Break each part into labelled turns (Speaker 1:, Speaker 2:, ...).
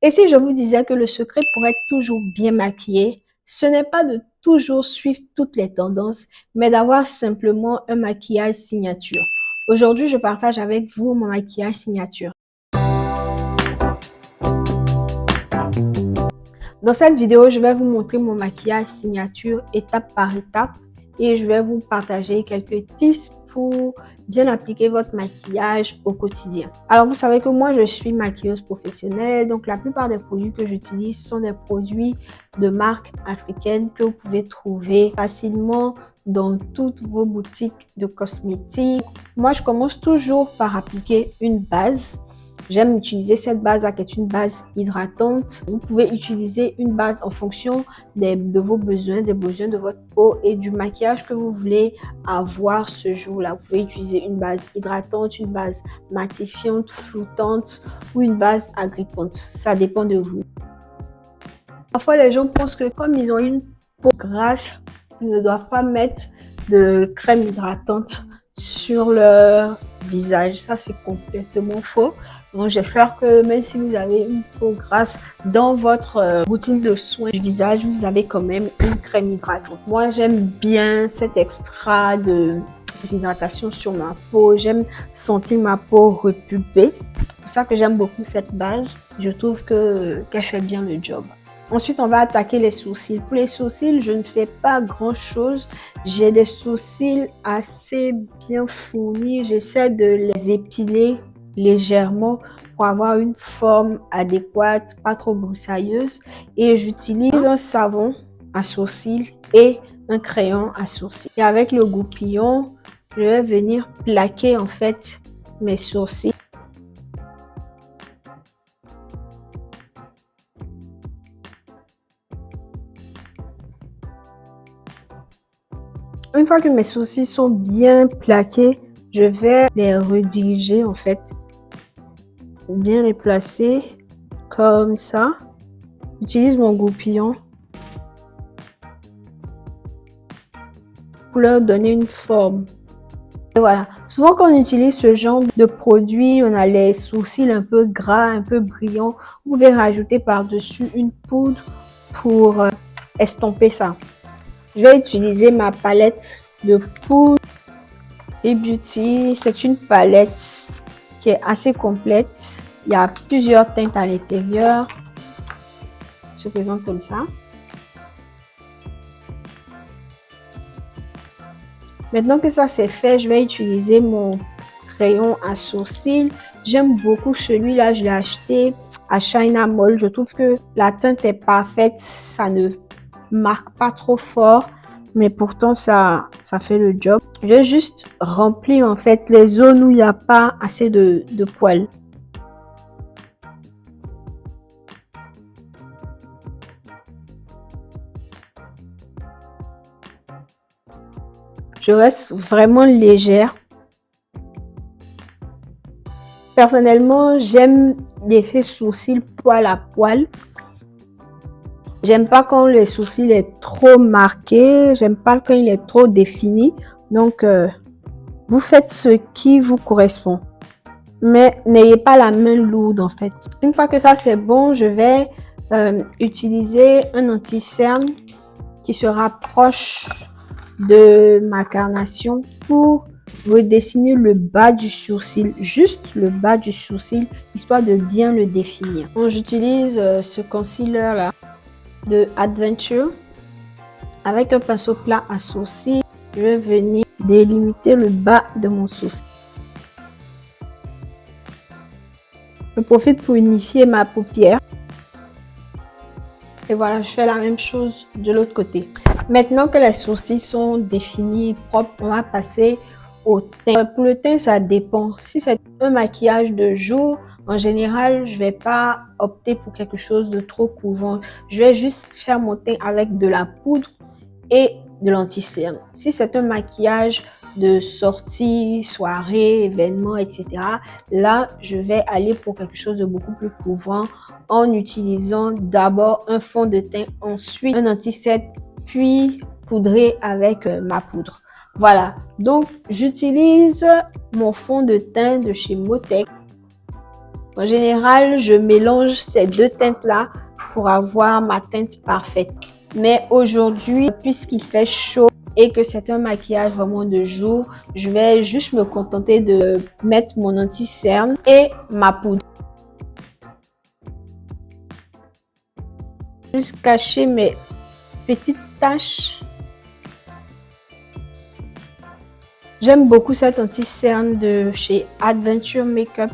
Speaker 1: Et si je vous disais que le secret pour être toujours bien maquillé, ce n'est pas de toujours suivre toutes les tendances, mais d'avoir simplement un maquillage signature. Aujourd'hui, je partage avec vous mon maquillage signature. Dans cette vidéo, je vais vous montrer mon maquillage signature étape par étape et je vais vous partager quelques tips pour bien appliquer votre maquillage au quotidien. Alors, vous savez que moi, je suis maquilleuse professionnelle, donc la plupart des produits que j'utilise sont des produits de marque africaine que vous pouvez trouver facilement dans toutes vos boutiques de cosmétiques. Moi, je commence toujours par appliquer une base. J'aime utiliser cette base-là qui est une base hydratante. Vous pouvez utiliser une base en fonction de vos besoins, des besoins de votre peau et du maquillage que vous voulez avoir ce jour-là. Vous pouvez utiliser une base hydratante, une base matifiante, floutante ou une base agrippante. Ça dépend de vous. Parfois, les gens pensent que comme ils ont une peau grasse, ils ne doivent pas mettre de crème hydratante sur leur visage. Ça, c'est complètement faux. Donc, j'espère que même si vous avez une peau grasse, dans votre routine de soins du visage, vous avez quand même une crème hydratante. Moi, j'aime bien cet extra d'hydratation sur ma peau. J'aime sentir ma peau repulpée. C'est pour ça que j'aime beaucoup cette base. Je trouve qu'elle fait bien le job. Ensuite, on va attaquer les sourcils. Pour les sourcils, je ne fais pas grand-chose. J'ai des sourcils assez bien fournis. J'essaie de les épiler légèrement pour avoir une forme adéquate, pas trop broussailleuse. Et j'utilise un savon à sourcils et un crayon à sourcils. Et avec le goupillon, je vais venir plaquer en fait mes sourcils. Une fois que mes sourcils sont bien plaqués, je vais les rediriger en fait, bien les placer comme ça. J'utilise mon goupillon pour leur donner une forme. Et voilà. Souvent quand on utilise ce genre de produit, on a les sourcils un peu gras, un peu brillants. Vous pouvez rajouter par-dessus une poudre pour estomper ça. Je vais utiliser ma palette de poudre Beauty. C'est une palette qui est assez complète. Il y a plusieurs teintes à l'intérieur. Se présente comme ça. Maintenant que ça c'est fait, je vais utiliser mon crayon à sourcils. J'aime beaucoup celui-là. Je l'ai acheté à China Mall. Je trouve que la teinte est parfaite. Ça ne marque pas trop fort, mais pourtant ça fait le job. Je vais juste remplir en fait les zones où il n'y a pas assez de poils. Je reste vraiment légère. Personnellement, j'aime l'effet sourcil poil à poil. J'aime pas quand les sourcils est trop marqué, j'aime pas quand il est trop défini. Donc, vous faites ce qui vous correspond. Mais n'ayez pas la main lourde en fait. Une fois que ça c'est bon, je vais utiliser un anti-cerne qui se rapproche de ma carnation pour redessiner le bas du sourcil, juste le bas du sourcil, histoire de bien le définir. Donc, j'utilise ce concealer là de Adventure avec un pinceau plat à sourcils. Je vais venir délimiter le bas de mon sourcil. Je profite pour unifier ma paupière. Et voilà, je fais la même chose de l'autre côté. Maintenant que les sourcils sont définis, propres, on va passer au teint. Pour le teint, ça dépend. Si c'est un maquillage de jour, en général, je vais pas opter pour quelque chose de trop couvrant. Je vais juste faire mon teint avec de la poudre et de l'anti-cerne. Si c'est un maquillage de sortie, soirée, événement, etc. Là, je vais aller pour quelque chose de beaucoup plus couvrant en utilisant d'abord un fond de teint, ensuite un anti-cerne, puis poudrer avec ma poudre. Voilà, donc j'utilise mon fond de teint de chez Motec. En général, je mélange ces deux teintes-là pour avoir ma teinte parfaite. Mais aujourd'hui, puisqu'il fait chaud et que c'est un maquillage vraiment de jour, je vais juste me contenter de mettre mon anti-cerne et ma poudre. Juste cacher mes petites taches. J'aime beaucoup cet anti-cerne de chez Adventure Makeup.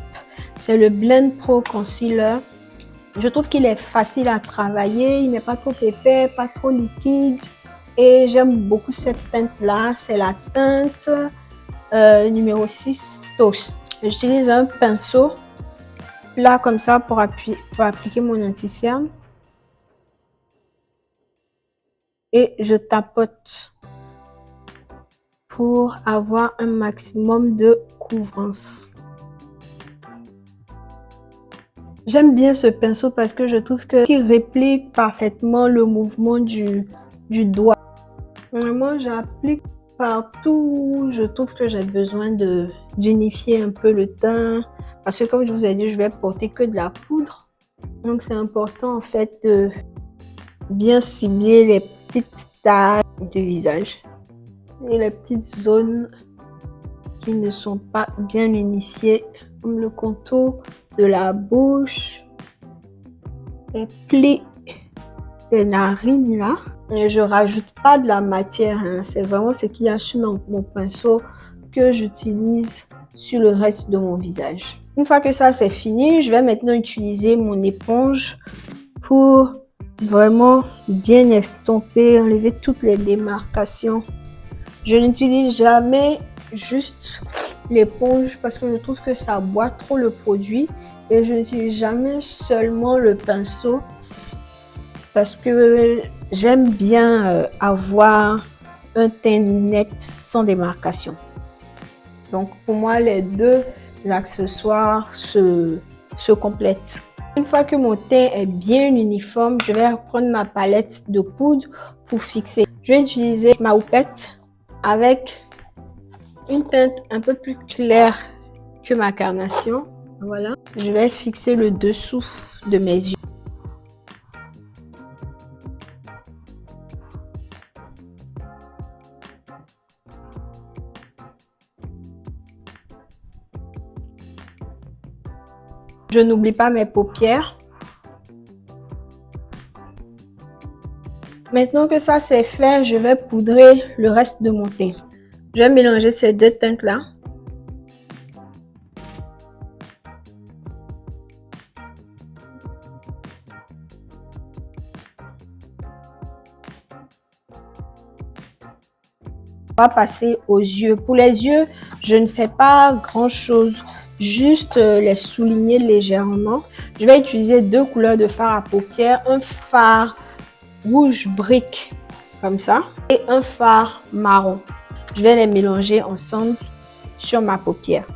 Speaker 1: C'est le Blend Pro Concealer. Je trouve qu'il est facile à travailler, il n'est pas trop épais, pas trop liquide. Et j'aime beaucoup cette teinte-là. C'est la teinte numéro 6 Toast. J'utilise un pinceau plat comme ça pour appliquer mon anti-cerne. Et je tapote pour avoir un maximum de couvrance. J'aime bien ce pinceau parce que je trouve qu'il réplique parfaitement le mouvement du doigt. Vraiment, j'applique partout. Je trouve que j'ai besoin d'unifier un peu le teint. Parce que comme je vous ai dit, je vais porter que de la poudre. Donc c'est important en fait de bien cibler les petites taches du visage. Et les petites zones qui ne sont pas bien unifiées. Comme le contour de la bouche, les plis des narines là. Et je rajoute pas de la matière, hein. C'est vraiment ce qu'il y a sur mon pinceau que j'utilise sur le reste de mon visage. Une fois que ça c'est fini, je vais maintenant utiliser mon éponge pour vraiment bien estomper, enlever toutes les démarcations. Je n'utilise jamais juste l'éponge parce que je trouve que ça boit trop le produit, et je n'utilise jamais seulement le pinceau parce que j'aime bien avoir un teint net sans démarcation. Donc pour moi, les deux accessoires se complètent. Une fois que mon teint est bien uniforme, je vais reprendre ma palette de poudre pour fixer. Je vais utiliser ma houppette avec une teinte un peu plus claire que ma carnation. Voilà. Je vais fixer le dessous de mes yeux. Je n'oublie pas mes paupières. Maintenant que ça c'est fait, je vais poudrer le reste de mon teint. Je vais mélanger ces deux teintes-là. On va passer aux yeux. Pour les yeux, je ne fais pas grand-chose, juste les souligner légèrement. Je vais utiliser deux couleurs de fard à paupières, un fard rouge brique comme ça et un fard marron. Je vais les mélanger ensemble sur ma paupière.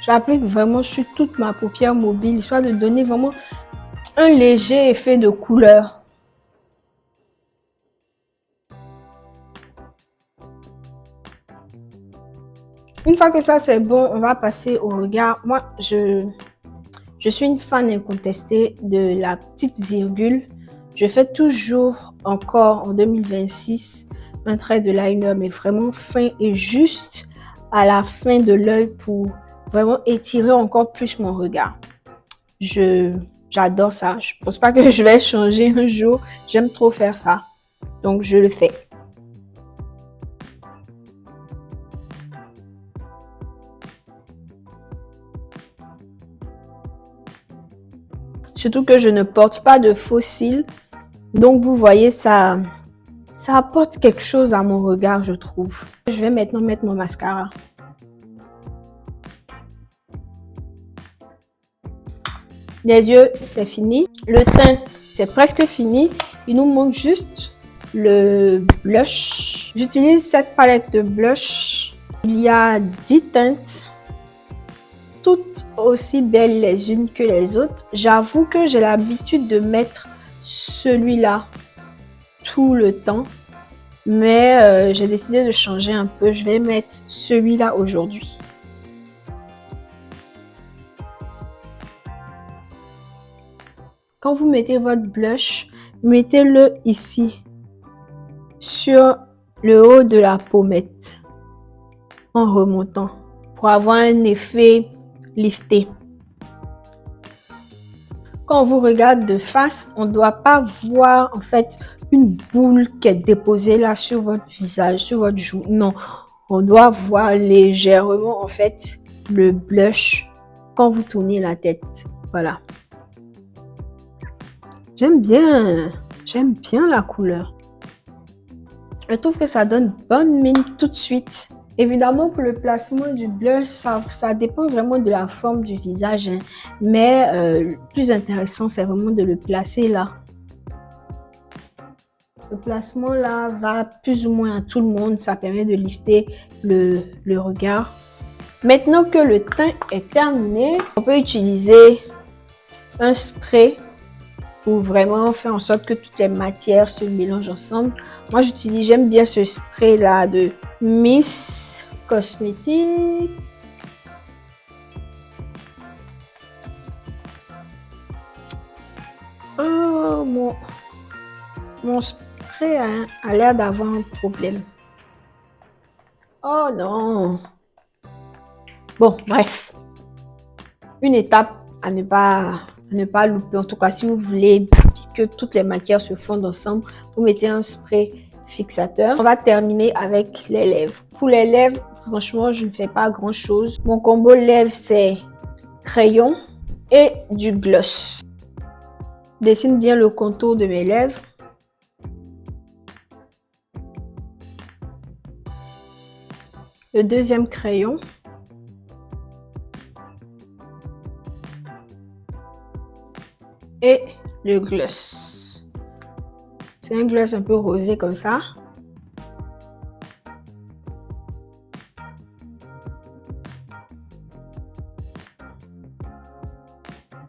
Speaker 1: J'applique vraiment sur toute ma paupière mobile, histoire de donner vraiment un léger effet de couleur. Une fois que ça c'est bon, on va passer au regard. Moi, je suis une fan incontestée de la petite virgule. Je fais toujours encore en 2026 un trait de liner, mais vraiment fin et juste à la fin de l'œil pour vraiment étirer encore plus mon regard. J'adore ça. Je pense pas que je vais changer un jour. J'aime trop faire ça. Donc, je le fais. Surtout que je ne porte pas de faux cils. Donc, vous voyez, ça apporte quelque chose à mon regard, je trouve. Je vais maintenant mettre mon mascara. Les yeux, c'est fini. Le teint, c'est presque fini. Il nous manque juste le blush. J'utilise cette palette de blush. Il y a 10 teintes, toutes aussi belles les unes que les autres. J'avoue que j'ai l'habitude de mettre celui-là tout le temps. Mais j'ai décidé de changer un peu. Je vais mettre celui-là aujourd'hui. Quand vous mettez votre blush, mettez-le ici, sur le haut de la pommette, en remontant, pour avoir un effet lifté. Quand on vous regarde de face, on ne doit pas voir en fait une boule qui est déposée là sur votre visage, sur votre joue. Non, on doit voir légèrement en fait le blush quand vous tournez la tête. Voilà. J'aime bien la couleur. Je trouve que ça donne bonne mine tout de suite. Évidemment, pour le placement du blush, ça dépend vraiment de la forme du visage. Hein. Mais le plus intéressant, c'est vraiment de le placer là. Le placement là va plus ou moins à tout le monde. Ça permet de lifter le regard. Maintenant que le teint est terminé, on peut utiliser un spray pour vraiment faire en sorte que toutes les matières se mélangent ensemble. Moi, j'aime bien ce spray là de Miss Cosmetics. Oh, mon spray a l'air d'avoir un problème. Oh non. Bon, bref. Une étape à ne pas louper. En tout cas, si vous voulez que toutes les matières se fondent ensemble, vous mettez un spray fixateur. On va terminer avec les lèvres. Pour les lèvres, franchement, je ne fais pas grand chose. Mon combo lèvres, c'est crayon et du gloss. Je dessine bien le contour de mes lèvres. Le deuxième crayon. Et le gloss. C'est un gloss un peu rosé comme ça.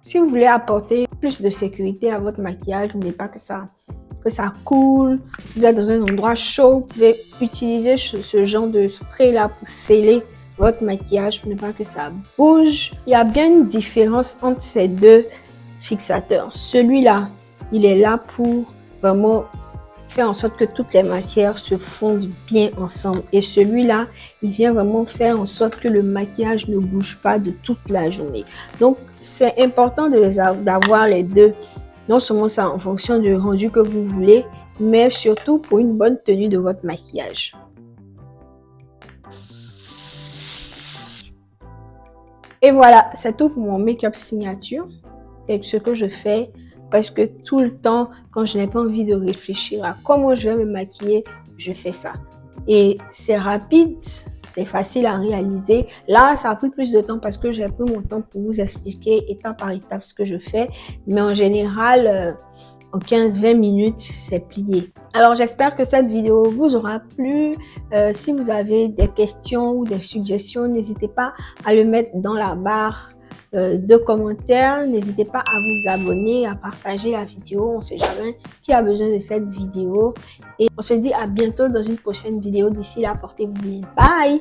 Speaker 1: Si vous voulez apporter plus de sécurité à votre maquillage, n'oubliez pas que ça coule. Vous êtes dans un endroit chaud, vous pouvez utiliser ce genre de spray là pour sceller votre maquillage pour ne pas que ça bouge. Il y a bien une différence entre ces deux fixateurs. Celui-là, il est là pour vraiment faire en sorte que toutes les matières se fondent bien ensemble. Et celui-là, il vient vraiment faire en sorte que le maquillage ne bouge pas de toute la journée. Donc, c'est important d'avoir les deux. Non seulement ça en fonction du rendu que vous voulez, mais surtout pour une bonne tenue de votre maquillage. Et voilà, c'est tout pour mon make-up signature. Et ce que je fais parce que tout le temps, quand je n'ai pas envie de réfléchir à comment je vais me maquiller, je fais ça. Et c'est rapide, c'est facile à réaliser. Là, ça a pris plus de temps parce que j'ai pris mon temps pour vous expliquer étape par étape ce que je fais. Mais en général, en 15-20 minutes, c'est plié. Alors, j'espère que cette vidéo vous aura plu. Si vous avez des questions ou des suggestions, n'hésitez pas à le mettre dans la barre de commentaires. N'hésitez pas à vous abonner, à partager la vidéo. On ne sait jamais qui a besoin de cette vidéo. Et on se dit à bientôt dans une prochaine vidéo. D'ici là, portez-vous bien. Bye!